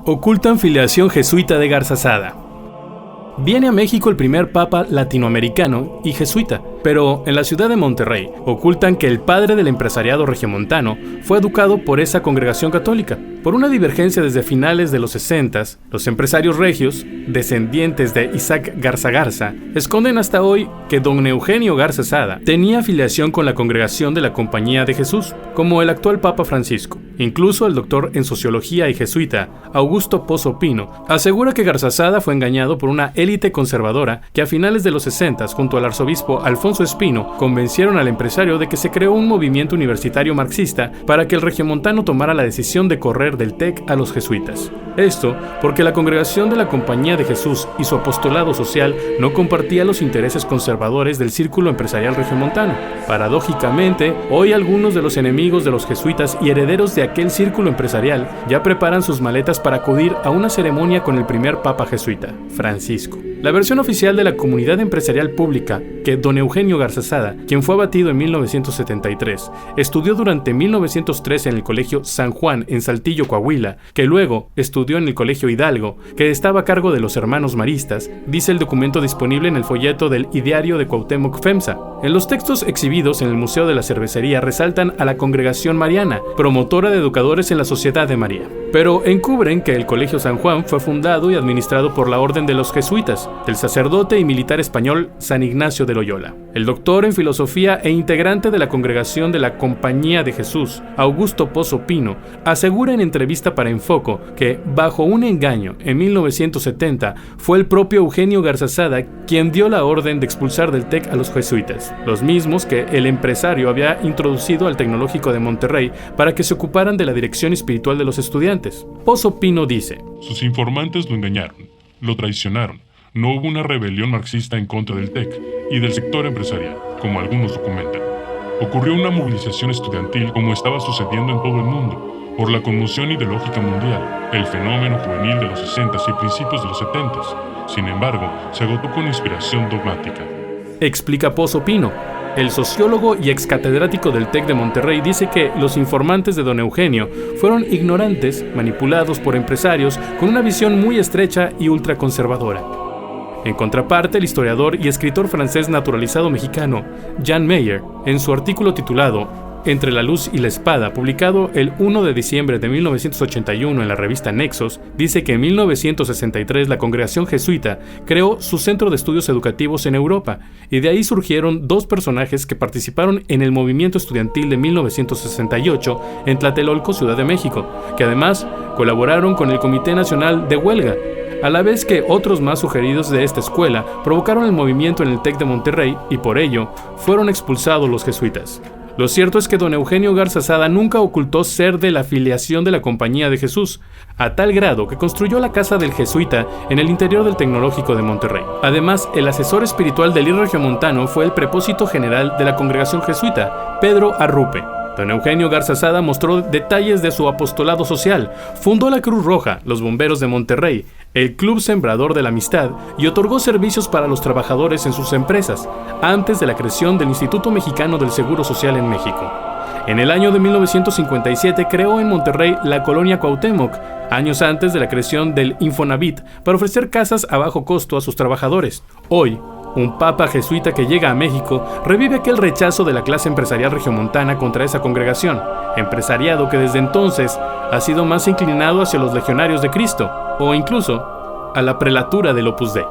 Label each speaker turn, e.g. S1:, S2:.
S1: Ocultan filiación jesuita de Garzazada. Viene a México el primer papa latinoamericano y jesuita, pero en la ciudad de Monterrey ocultan que el padre del empresariado regiomontano fue educado por esa congregación católica. Por una divergencia desde finales de los 60s, los empresarios regios, descendientes de Isaac Garza Garza, esconden hasta hoy que don Eugenio Garzazada tenía afiliación con la congregación de la Compañía de Jesús, como el actual Papa Francisco. Incluso el doctor en sociología y jesuita, Augusto Pozo Pino, asegura que Garzazada fue engañado por una élite conservadora que a finales de los 60s, junto al arzobispo Alfonso Espino, convencieron al empresario de que se creó un movimiento universitario marxista para que el regiomontano tomara la decisión de correr del TEC a los jesuitas. Esto porque la congregación de la Compañía de Jesús y su apostolado social no compartía los intereses conservadores del círculo empresarial regiomontano. Paradójicamente, hoy algunos de los enemigos de los jesuitas y herederos de aquel círculo empresarial ya preparan sus maletas para acudir a una ceremonia con el primer papa jesuita, Francisco. La versión oficial de la comunidad empresarial pública, que don Eugenio Garzazada, quien fue abatido en 1973, estudió durante 1903 en el Colegio San Juan en Saltillo, Coahuila, que luego estudió en el Colegio Hidalgo, que estaba a cargo de los hermanos maristas, dice el documento disponible en el folleto del Ideario de Cuauhtémoc FEMSA. En los textos exhibidos en el Museo de la Cervecería resaltan a la Congregación Mariana, promotora de educadores en la Sociedad de María. Pero encubren que el Colegio San Juan fue fundado y administrado por la Orden de los Jesuitas, del sacerdote y militar español San Ignacio de Loyola. El doctor en filosofía e integrante de la congregación de la Compañía de Jesús, Augusto Pozo Pino, asegura en entrevista para Enfoco que, bajo un engaño, en 1970, fue el propio Eugenio Garzazada quien dio la orden de expulsar del TEC a los jesuitas, los mismos que el empresario había introducido al Tecnológico de Monterrey para que se ocuparan de la dirección espiritual de los estudiantes. Pozo Pino dice:
S2: sus informantes lo engañaron, lo traicionaron. No hubo una rebelión marxista en contra del TEC y del sector empresarial, como algunos documentan. Ocurrió una movilización estudiantil como estaba sucediendo en todo el mundo, por la conmoción ideológica mundial, el fenómeno juvenil de los 60s y principios de los 70s. Sin embargo, se agotó con inspiración dogmática.
S1: Explica Pozo Pino. El sociólogo y excatedrático del TEC de Monterrey dice que los informantes de don Eugenio fueron ignorantes, manipulados por empresarios con una visión muy estrecha y ultraconservadora. En contraparte, el historiador y escritor francés naturalizado mexicano Jan Meyer, en su artículo titulado Entre la luz y la espada, publicado el 1 de diciembre de 1981 en la revista Nexos, dice que en 1963 la congregación jesuita creó su centro de estudios educativos en Europa, y de ahí surgieron dos personajes que participaron en el movimiento estudiantil de 1968 en Tlatelolco, Ciudad de México, que además colaboraron con el Comité Nacional de Huelga, a la vez que otros más sugeridos de esta escuela provocaron el movimiento en el TEC de Monterrey y por ello fueron expulsados los jesuitas. Lo cierto es que don Eugenio Garzazada nunca ocultó ser de la afiliación de la Compañía de Jesús, a tal grado que construyó la casa del jesuita en el interior del Tecnológico de Monterrey. Además, el asesor espiritual del regiomontano fue el prepósito general de la congregación jesuita, Pedro Arrupe. Don Eugenio Garzazada mostró detalles de su apostolado social, fundó la Cruz Roja, los Bomberos de Monterrey, el Club Sembrador de la Amistad y otorgó servicios para los trabajadores en sus empresas, antes de la creación del Instituto Mexicano del Seguro Social en México. En el año de 1957 creó en Monterrey la Colonia Cuauhtémoc, años antes de la creación del Infonavit, para ofrecer casas a bajo costo a sus trabajadores. Hoy, un papa jesuita que llega a México revive aquel rechazo de la clase empresarial regiomontana contra esa congregación, empresariado que desde entonces ha sido más inclinado hacia los legionarios de Cristo, o incluso a la prelatura del Opus Dei.